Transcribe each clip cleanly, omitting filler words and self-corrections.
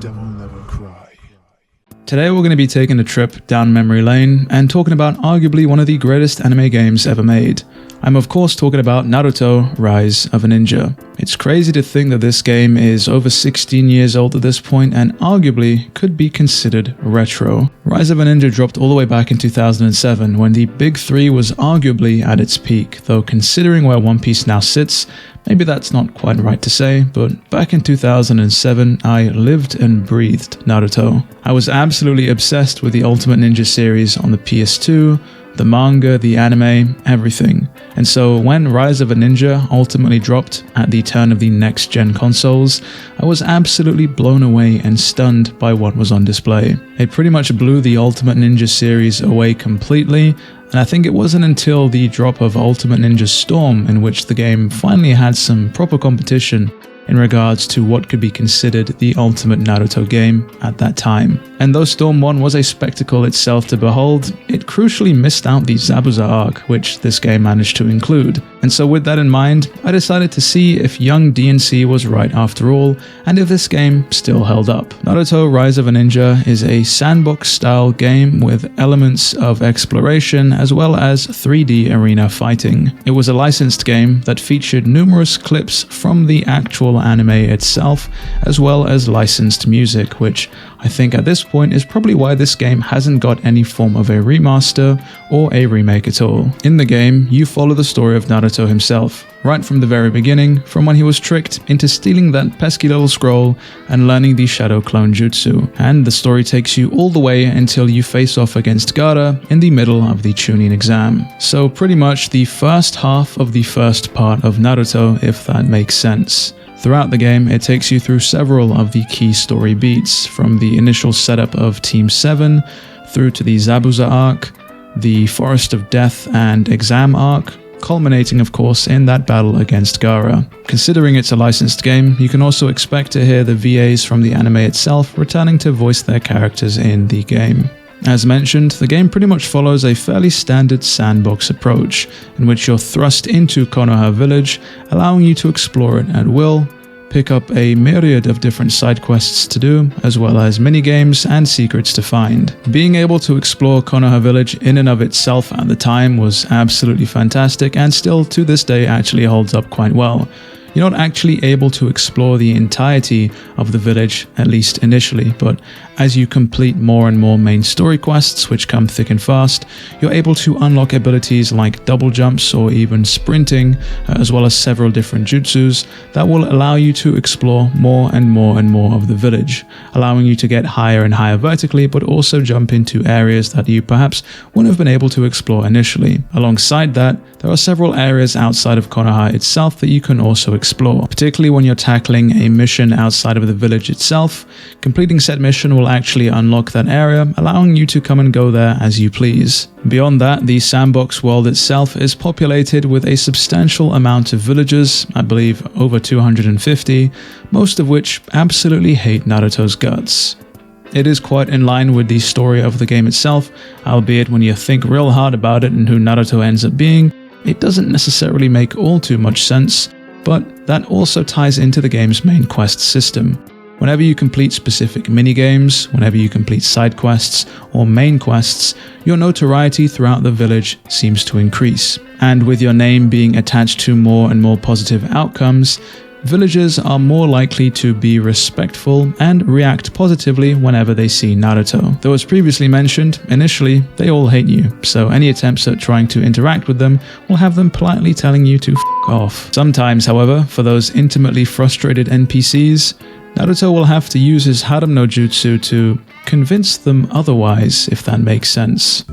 DevilNeverCry. Today we're going to be taking a trip down memory lane and talking about arguably one of the greatest anime games ever made. I'm of course talking about Naruto Rise of a Ninja. It's crazy to think that this game is over 16 years old at this point and arguably could be considered retro. Rise of a Ninja dropped all the way back in 2007 when the Big 3 was arguably at its peak, though considering where One Piece now sits, maybe that's not quite right to say, but back in 2007 I lived and breathed Naruto. I was absolutely obsessed with the Ultimate Ninja series on the PS2, the manga, the anime, everything. And so when Rise of a Ninja ultimately dropped at the turn of the next-gen consoles, I was absolutely blown away and stunned by what was on display. It pretty much blew the Ultimate Ninja series away completely, and I think it wasn't until the drop of Ultimate Ninja Storm in which the game finally had some proper competition in regards to what could be considered the ultimate Naruto game at that time. And though Storm 1 was a spectacle itself to behold, it crucially missed out the Zabuza arc, which this game managed to include. And so with that in mind, I decided to see if young DNC was right after all, and if this game still held up. Naruto Rise of a Ninja is a sandbox-style game with elements of exploration as well as 3D arena fighting. It was a licensed game that featured numerous clips from the actual anime itself, as well as licensed music, which I think at this point is probably why this game hasn't got any form of a remaster or a remake at all. In the game, you follow the story of Naruto himself, right from the very beginning, from when he was tricked into stealing that pesky little scroll and learning the Shadow Clone Jutsu, and the story takes you all the way until you face off against Gaara in the middle of the Chunin exam. So pretty much the first half of the first part of Naruto, if that makes sense. Throughout the game, it takes you through several of the key story beats, from the initial setup of Team 7, through to the Zabuza arc, the Forest of Death and Exam arc, culminating of course in that battle against Gaara. Considering it's a licensed game, you can also expect to hear the VAs from the anime itself returning to voice their characters in the game. As mentioned, the game pretty much follows a fairly standard sandbox approach, in which you're thrust into Konoha village, allowing you to explore it at will, pick up a myriad of different side quests to do, as well as minigames and secrets to find. Being able to explore Konoha village in and of itself at the time was absolutely fantastic, and still to this day actually holds up quite well. You're not actually able to explore the entirety of the village, at least initially, but as you complete more and more main story quests, which come thick and fast, you're able to unlock abilities like double jumps or even sprinting, as well as several different jutsus that will allow you to explore more and more and more of the village, allowing you to get higher and higher vertically, but also jump into areas that you perhaps wouldn't have been able to explore initially. Alongside that, there are several areas outside of Konoha itself that you can also explore, particularly when you're tackling a mission outside of the village itself. Completing said mission will actually unlock that area, allowing you to come and go there as you please. Beyond that, the sandbox world itself is populated with a substantial amount of villagers, I believe over 250, most of which absolutely hate Naruto's guts. It is quite in line with the story of the game itself, albeit when you think real hard about it and who Naruto ends up being, it doesn't necessarily make all too much sense, but that also ties into the game's main quest system. Whenever you complete specific minigames, whenever you complete side quests or main quests, your notoriety throughout the village seems to increase. And with your name being attached to more and more positive outcomes, villagers are more likely to be respectful and react positively whenever they see Naruto. Though as previously mentioned, initially they all hate you, so any attempts at trying to interact with them will have them politely telling you to f*** off. Sometimes, however, for those intimately frustrated NPCs, Naruto will have to use his Harem no Jutsu to convince them otherwise, if that makes sense.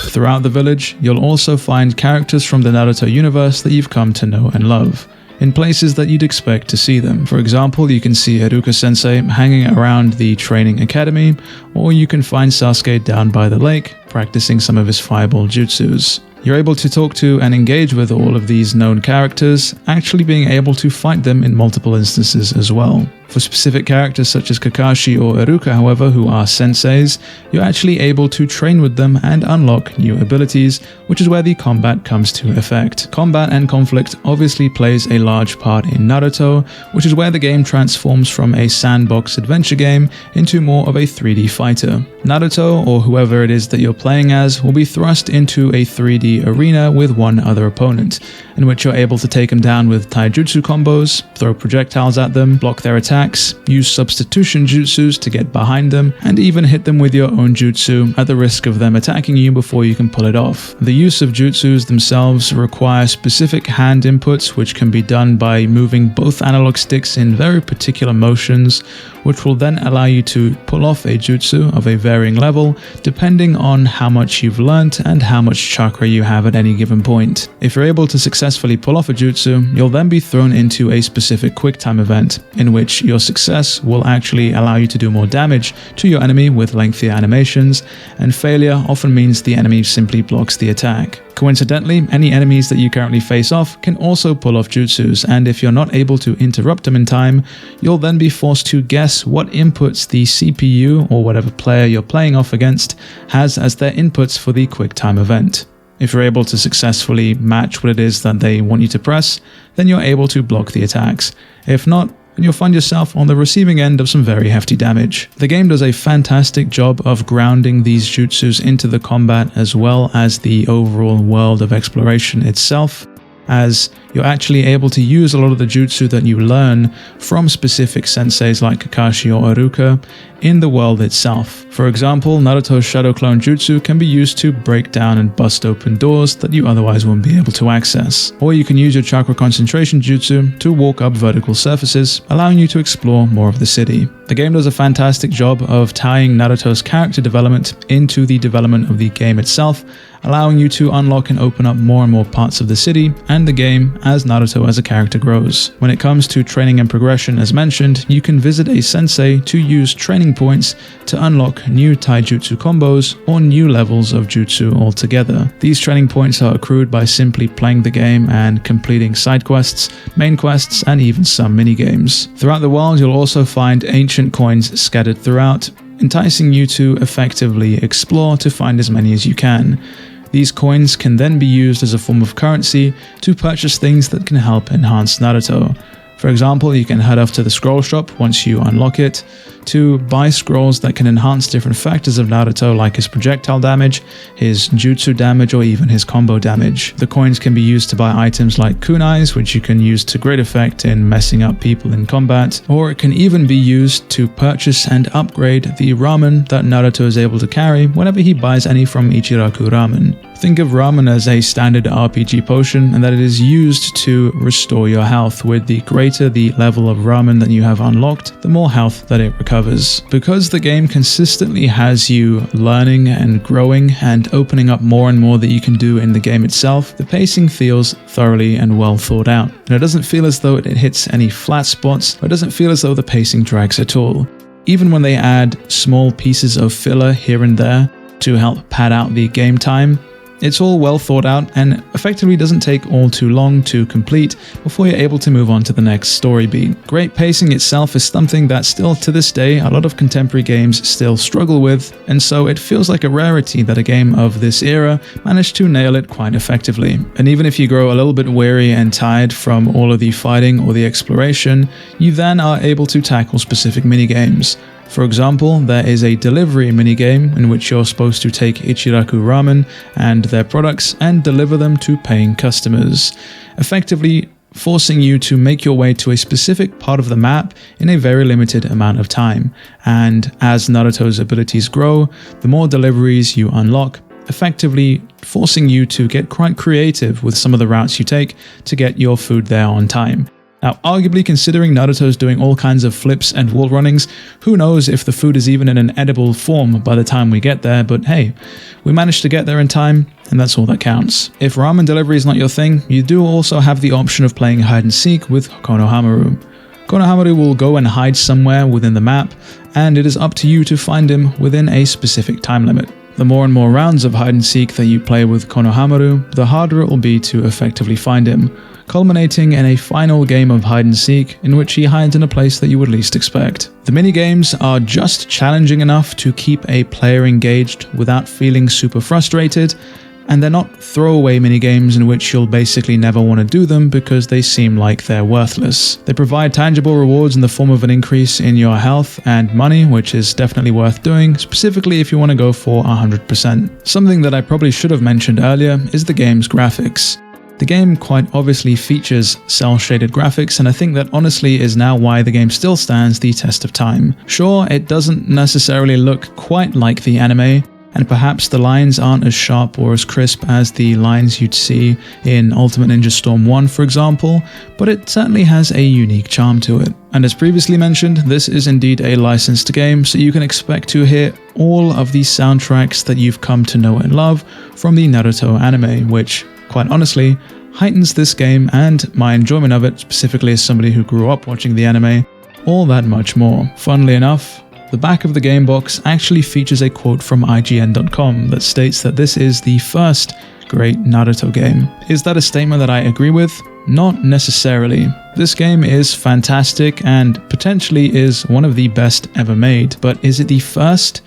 Throughout the village, you'll also find characters from the Naruto universe that you've come to know and love, in places that you'd expect to see them. For example, you can see Iruka-sensei hanging around the training academy, or you can find Sasuke down by the lake, practicing some of his fireball jutsus. You're able to talk to and engage with all of these known characters, actually being able to fight them in multiple instances as well. For specific characters such as Kakashi or Iruka, however, who are senseis, you're actually able to train with them and unlock new abilities, which is where the combat comes to effect. Combat and conflict obviously plays a large part in Naruto, which is where the game transforms from a sandbox adventure game into more of a 3D fighter. Naruto, or whoever it is that you're playing as, will be thrust into a 3D arena with one other opponent, in which you're able to take them down with taijutsu combos, throw projectiles at them, block their attacks, use substitution jutsus to get behind them, and even hit them with your own jutsu at the risk of them attacking you before you can pull it off. The use of jutsus themselves require specific hand inputs, which can be done by moving both analog sticks in very particular motions, which will then allow you to pull off a jutsu of a varying level depending on how much you've learnt and how much chakra you have at any given point. If you're able to successfully pull off a jutsu, you'll then be thrown into a specific quick time event, in which your success will actually allow you to do more damage to your enemy with lengthier animations, and failure often means the enemy simply blocks the attack. Coincidentally, any enemies that you currently face off can also pull off jutsus, and if you're not able to interrupt them in time, you'll then be forced to guess what inputs the CPU or whatever player you're playing off against has as their inputs for the quick time event. If you're able to successfully match what it is that they want you to press, then you're able to block the attacks. If not, and you'll find yourself on the receiving end of some very hefty damage. The game does a fantastic job of grounding these jutsus into the combat as well as the overall world of exploration itself, as you're actually able to use a lot of the jutsu that you learn from specific senseis like Kakashi or Iruka in the world itself. For example, Naruto's Shadow Clone Jutsu can be used to break down and bust open doors that you otherwise wouldn't be able to access. Or you can use your Chakra Concentration Jutsu to walk up vertical surfaces, allowing you to explore more of the city. The game does a fantastic job of tying Naruto's character development into the development of the game itself, allowing you to unlock and open up more and more parts of the city and the game as Naruto as a character grows. When it comes to training and progression, as mentioned, you can visit a sensei to use training points to unlock new taijutsu combos or new levels of jutsu altogether. These training points are accrued by simply playing the game and completing side quests, main quests, and even some minigames. Throughout the world, you'll also find ancient coins scattered throughout, enticing you to effectively explore to find as many as you can. These coins can then be used as a form of currency to purchase things that can help enhance Naruto. For example, you can head off to the scroll shop once you unlock it to buy scrolls that can enhance different factors of Naruto, like his projectile damage, his jutsu damage, or even his combo damage. The coins can be used to buy items like kunais, which you can use to great effect in messing up people in combat, or it can even be used to purchase and upgrade the ramen that Naruto is able to carry whenever he buys any from Ichiraku Ramen. Think of ramen as a standard RPG potion, and that it is used to restore your health. With the greater the level of ramen that you have unlocked, the more health that it recovers. Because the game consistently has you learning and growing and opening up more and more that you can do in the game itself, the pacing feels thoroughly and well thought out. And it doesn't feel as though it hits any flat spots, or it doesn't feel as though the pacing drags at all. Even when they add small pieces of filler here and there to help pad out the game time, it's all well thought out and effectively doesn't take all too long to complete before you're able to move on to the next story beat. Great pacing itself is something that still to this day a lot of contemporary games still struggle with, and so it feels like a rarity that a game of this era managed to nail it quite effectively. And even if you grow a little bit weary and tired from all of the fighting or the exploration, you then are able to tackle specific minigames. For example, there is a delivery minigame in which you're supposed to take Ichiraku Ramen and their products and deliver them to paying customers, effectively forcing you to make your way to a specific part of the map in a very limited amount of time. And as Naruto's abilities grow, the more deliveries you unlock, effectively forcing you to get quite creative with some of the routes you take to get your food there on time. Now, arguably, considering Naruto's doing all kinds of flips and wall runnings, who knows if the food is even in an edible form by the time we get there, but hey, we managed to get there in time, and that's all that counts. If ramen delivery is not your thing, you do also have the option of playing hide and seek with Konohamaru. Konohamaru will go and hide somewhere within the map, and it is up to you to find him within a specific time limit. The more and more rounds of hide and seek that you play with Konohamaru, the harder it will be to effectively find him, culminating in a final game of hide and seek in which he hides in a place that you would least expect. The minigames are just challenging enough to keep a player engaged without feeling super frustrated, and they're not throwaway minigames in which you'll basically never want to do them because they seem like they're worthless. They provide tangible rewards in the form of an increase in your health and money, which is definitely worth doing, specifically if you want to go for 100%. Something that I probably should have mentioned earlier is the game's graphics. The game quite obviously features cel-shaded graphics, and I think that honestly is now why the game still stands the test of time. Sure, it doesn't necessarily look quite like the anime, and perhaps the lines aren't as sharp or as crisp as the lines you'd see in Ultimate Ninja Storm 1, for example, but it certainly has a unique charm to it. And as previously mentioned, this is indeed a licensed game, so you can expect to hear all of the soundtracks that you've come to know and love from the Naruto anime, which, quite honestly, heightens this game and my enjoyment of it, specifically as somebody who grew up watching the anime, all that much more. Funnily enough, the back of the game box actually features a quote from IGN.com that states that this is the first great Naruto game. Is that a statement that I agree with? Not necessarily. This game is fantastic and potentially is one of the best ever made, but is it the first?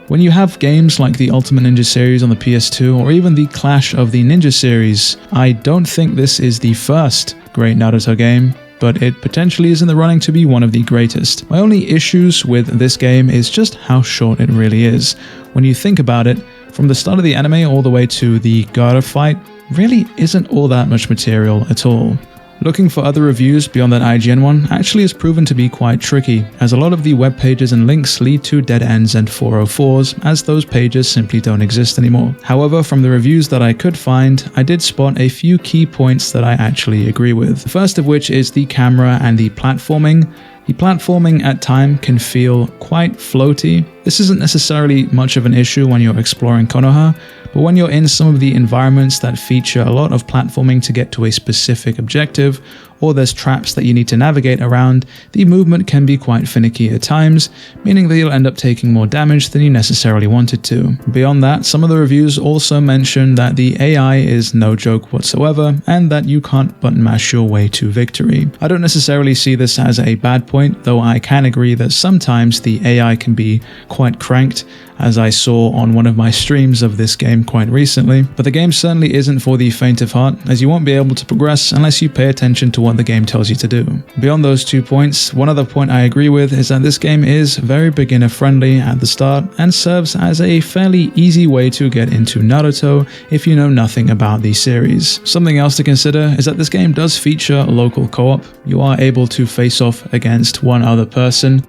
When you have games like the Ultimate Ninja series on the PS2 or even the Clash of the Ninja series, I don't think this is the first great Naruto game, but it potentially is in the running to be one of the greatest. My only issues with this game is just how short it really is. When you think about it, from the start of the anime all the way to the Gaara fight, really isn't all that much material at all. Looking for other reviews beyond that IGN one actually has proven to be quite tricky, as a lot of the web pages and links lead to dead ends and 404s, as those pages simply don't exist anymore. However, from the reviews that I could find, I did spot a few key points that I actually agree with. The first of which is the camera and the platforming. The platforming at times can feel quite floaty. This isn't necessarily much of an issue when you're exploring Konoha, but when you're in some of the environments that feature a lot of platforming to get to a specific objective, or there's traps that you need to navigate around, the movement can be quite finicky at times, meaning that you'll end up taking more damage than you necessarily wanted to. Beyond that, some of the reviews also mention that the AI is no joke whatsoever, and that you can't button mash your way to victory. I don't necessarily see this as a bad point, though I can agree that sometimes the AI can be quite cranked, as I saw on one of my streams of this game quite recently. But the game certainly isn't for the faint of heart, as you won't be able to progress unless you pay attention to what the game tells you to do. Beyond those 2 points, one other point I agree with is that this game is very beginner friendly at the start and serves as a fairly easy way to get into Naruto if you know nothing about the series. Something else to consider is that this game does feature local co-op. You are able to face off against one other person,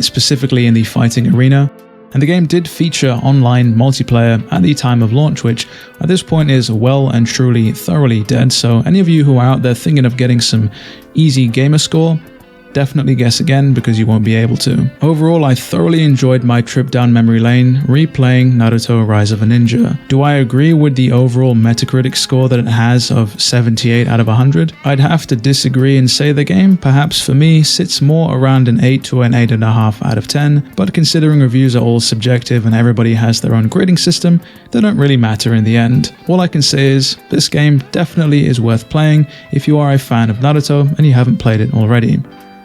specifically in the fighting arena. And the game did feature online multiplayer at the time of launch, which at this point is well and truly thoroughly dead, so any of you who are out there thinking of getting some easy gamer score, definitely guess again because you won't be able to. Overall, I thoroughly enjoyed my trip down memory lane replaying Naruto Rise of a Ninja. Do I agree with the overall Metacritic score that it has of 78 out of 100? I'd have to disagree and say the game, perhaps for me, sits more around an 8 to an 8.5 out of 10, but considering reviews are all subjective and everybody has their own grading system, they don't really matter in the end. All I can say is, this game definitely is worth playing if you are a fan of Naruto and you haven't played it already.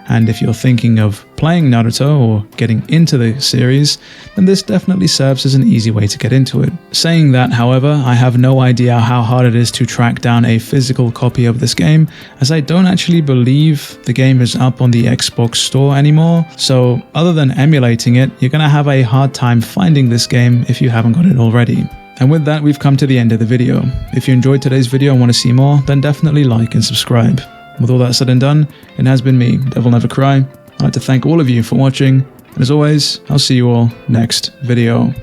And if you're thinking of playing Naruto or getting into the series, then this definitely serves as an easy way to get into it. Saying that, however, I have no idea how hard it is to track down a physical copy of this game, as I don't actually believe the game is up on the Xbox store anymore, so other than emulating it, you're gonna have a hard time finding this game if you haven't got it already. And with that, we've come to the end of the video. If you enjoyed today's video and want to see more, then definitely like and subscribe. With all that said and done, it has been me, DevilNeverCry. I'd like to thank all of you for watching, and as always, I'll see you all next video.